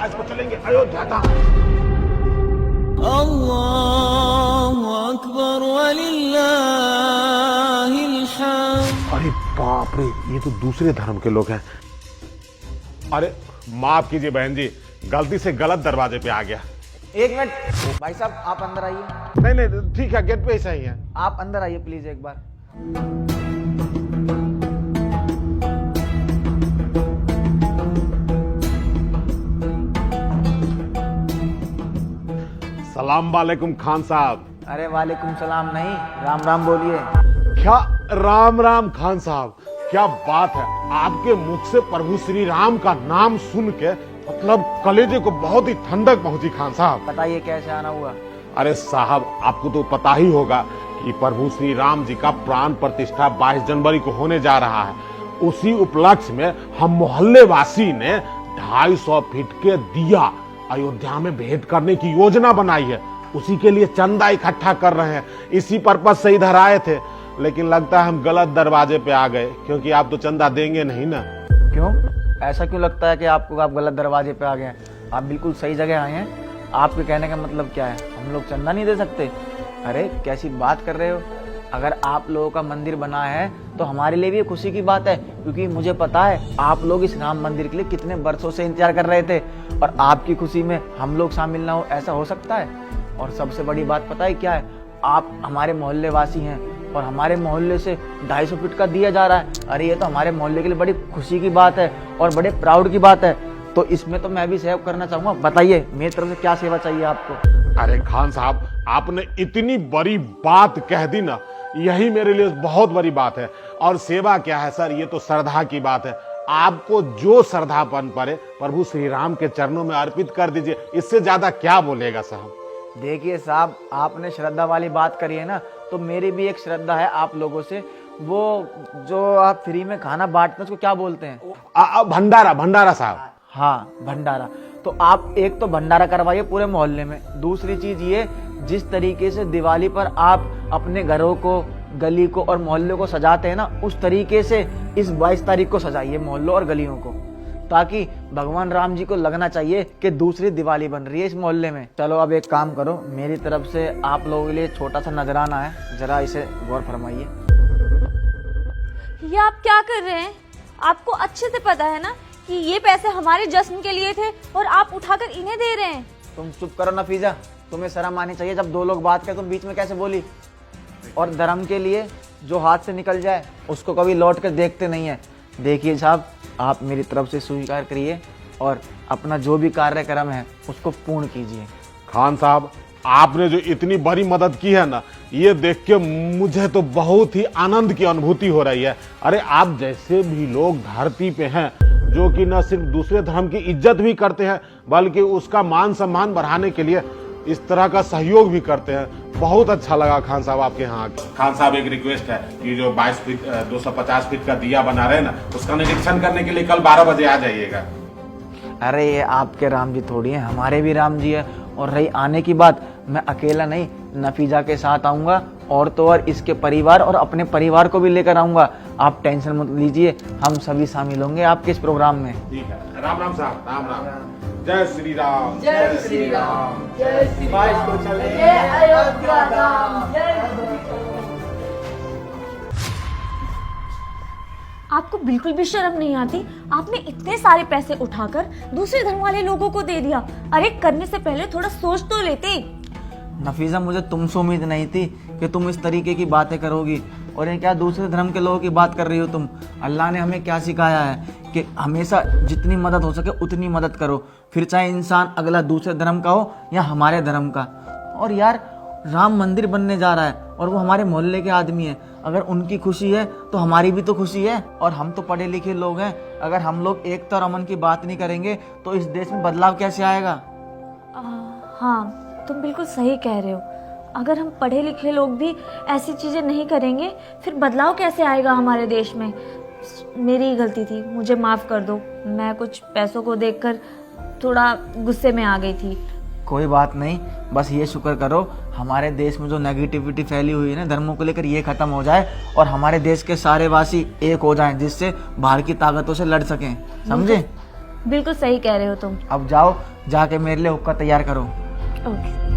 आज को चलेंगे अयोध्या धाम। अल्लाहु अकबर वलिल्लाहिल हम्द। अरे बाप रे, ये तो दूसरे धर्म के लोग हैं। अरे माफ कीजिए बहन जी, गलती से गलत दरवाजे पे आ गया। एक मिनट भाई साहब, आप अंदर आइए। नहीं नहीं ठीक है, गेट पे ही सही है। आप अंदर आइए प्लीज एक बार। सलाम वालेकुम खान साहब। अरे वालेकुम सलाम नहीं, राम राम बोलिए। क्या राम राम खान साहब, क्या बात है, आपके मुख से प्रभु श्री राम का नाम सुन के मतलब कलेजे को बहुत ही ठंडक पहुंची खान साहब। बताइए कैसे आना हुआ। अरे साहब, आपको तो पता ही होगा कि प्रभु श्री राम जी का प्राण प्रतिष्ठा 22 जनवरी को होने जा रहा है। उसी उपलक्ष्य में हम मोहल्ले वासी ने 250 फीट के दिया अयोध्या में भेंट करने की योजना बनाई है। उसी के लिए चंदा इकट्ठा कर रहे हैं। इसी पर्पज से इधर आए थे, लेकिन लगता है हम गलत दरवाजे पे आ गए, क्योंकि आप तो चंदा देंगे नहीं ना। क्यों, ऐसा क्यों लगता है कि आपको आप गलत दरवाजे पे आ गए हैं? आप बिल्कुल सही जगह आए हैं। आपके कहने का मतलब क्या है, हम लोग चंदा नहीं दे सकते? अरे कैसी बात कर रहे हो। अगर आप लोगों का मंदिर बना है तो हमारे लिए भी खुशी की बात है, क्योंकि मुझे पता है आप लोग इस राम मंदिर के लिए कितने बरसों से इंतजार कर रहे थे, और आपकी खुशी में हम लोग शामिल ना हो, ऐसा हो सकता है? और सबसे बड़ी बात पता है क्या है, आप हमारे मोहल्ले वासी हैं और हमारे मोहल्ले से 250 फीट का दिया जा रहा है। अरे ये तो हमारे मोहल्ले के लिए बड़ी खुशी की बात है और बड़े प्राउड की बात है। तो इसमें तो मैं भी सहयोग करना चाहूंगा। बताइए मेरी तरफ से क्या सेवा चाहिए आपको? अरे खान साहब, आपने इतनी बड़ी बात कह दी ना, यही मेरे लिए बहुत बड़ी बात है। और सेवा क्या है सर, ये तो श्रद्धा की बात है। आपको जो श्रद्धापन पड़े प्रभु श्री राम के चरणों में अर्पित कर दीजिए, इससे ज्यादा क्या बोलेगा साहब। देखिए साहब, आपने श्रद्धा वाली बात करी है ना, तो मेरी भी एक श्रद्धा है आप लोगों से। वो जो आप फ्री में खाना बांटते हैं उसको क्या बोलते हैं? भंडारा, भंडारा साहब। हाँ भंडारा। तो आप एक तो भंडारा करवाइए पूरे मोहल्ले में। दूसरी चीज ये, जिस तरीके से दिवाली पर आप अपने घरों को, गली को और मोहल्ले को सजाते हैं ना, उस तरीके से इस 22 तारीख को सजाइए मोहल्लों और गलियों को, ताकि भगवान राम जी को लगना चाहिए कि दूसरी दिवाली बन रही है इस मोहल्ले में। चलो अब एक काम करो, मेरी तरफ से आप लोगों के लिए छोटा सा नजराना है, जरा इसे गौर फरमाइए। ये आप क्या कर रहे हैं? आपको अच्छे से पता है ना कि ये पैसे हमारे जश्न के लिए थे और आप उठाकर इन्हें दे रहे हैं। तुम चुप करो नफीजा, तुम्हें शर्म आनी चाहिए। जब दो लोग बात करें तुम बीच में कैसे बोली? और धर्म के लिए जो हाथ से निकल जाए उसको कभी लौट कर देखते नहीं है। देखिए साहब, आप मेरी तरफ से स्वीकार करिए और अपना जो भी कार्यक्रम है उसको पूर्ण कीजिए। खान साहब, आपने जो इतनी बड़ी मदद की है ना, ये देख के मुझे तो बहुत ही आनंद की अनुभूति हो रही है। अरे आप जैसे भी लोग धरती पे हैं, जो कि न सिर्फ दूसरे धर्म की इज्जत भी करते हैं, बल्कि उसका मान सम्मान बढ़ाने के लिए इस तरह का सहयोग भी करते हैं, बहुत अच्छा लगा खान साहब आपके यहाँ। खान साहब, एक रिक्वेस्ट है कि जो 22 फीट 250 फीट का दिया बना रहे हैं ना, उसका निरीक्षण करने के लिए कल 12 बजे आ जाइएगा। अरे ये आपके राम जी थोड़ी हैं, हमारे भी राम जी है। और रही आने की बात, मैं अकेला नहीं, नफीजा के साथ आऊंगा, और तो और इसके परिवार और अपने परिवार को भी लेकर आऊंगा। आप टेंशन मत लीजिए, हम सभी शामिल होंगे आपके इस प्रोग्राम में। ठीक है, राम राम साहब, राम राम। जय श्री राम, जय श्री राम, जय श्री राम, जय अयोध्या धाम, जय। आपको बिल्कुल भी शर्म नहीं आती? आपने इतने सारे पैसे उठाकर दूसरे धर्म वाले लोगों को दे दिया। अरे करने से पहले थोड़ा सोच तो लेते। नफीसा, मुझे तुमसे उम्मीद नहीं थी कि तुम इस तरीके की बातें करोगी। और ये क्या दूसरे धर्म के लोगों की बात कर रही हो तुम? अल्लाह ने हमें क्या सिखाया है कि हमेशा जितनी मदद हो सके उतनी मदद करो, फिर चाहे इंसान अगला दूसरे धर्म का हो या हमारे धर्म का। और यार, राम मंदिर बनने जा रहा है और वो हमारे मोहल्ले के आदमी है। अगर उनकी खुशी है तो हमारी भी तो खुशी है। और हम तो पढ़े लिखे लोग हैं, अगर हम लोग एकता और अमन की बात नहीं करेंगे तो इस देश में बदलाव कैसे आएगा? हाँ, तुम बिल्कुल सही कह रहे हो। अगर हम पढ़े लिखे लोग भी ऐसी चीजें नहीं करेंगे, फिर बदलाव कैसे आएगा हमारे देश में? मेरी ही गलती थी, मुझे माफ कर दो। मैं कुछ पैसों को देखकर थोड़ा गुस्से में आ गई थी। कोई बात नहीं, बस ये शुक्र करो हमारे देश में जो नेगेटिविटी फैली हुई है ना धर्मों को लेकर, ये खत्म हो जाए और हमारे देश के सारे वासी एक हो जाएं, जिससे बाहर की ताकतों से लड़ सकें। समझे? बिल्कुल सही कह रहे हो तुम। अब जाओ, जाके मेरे लिए हुक्का तैयार करो। ओके।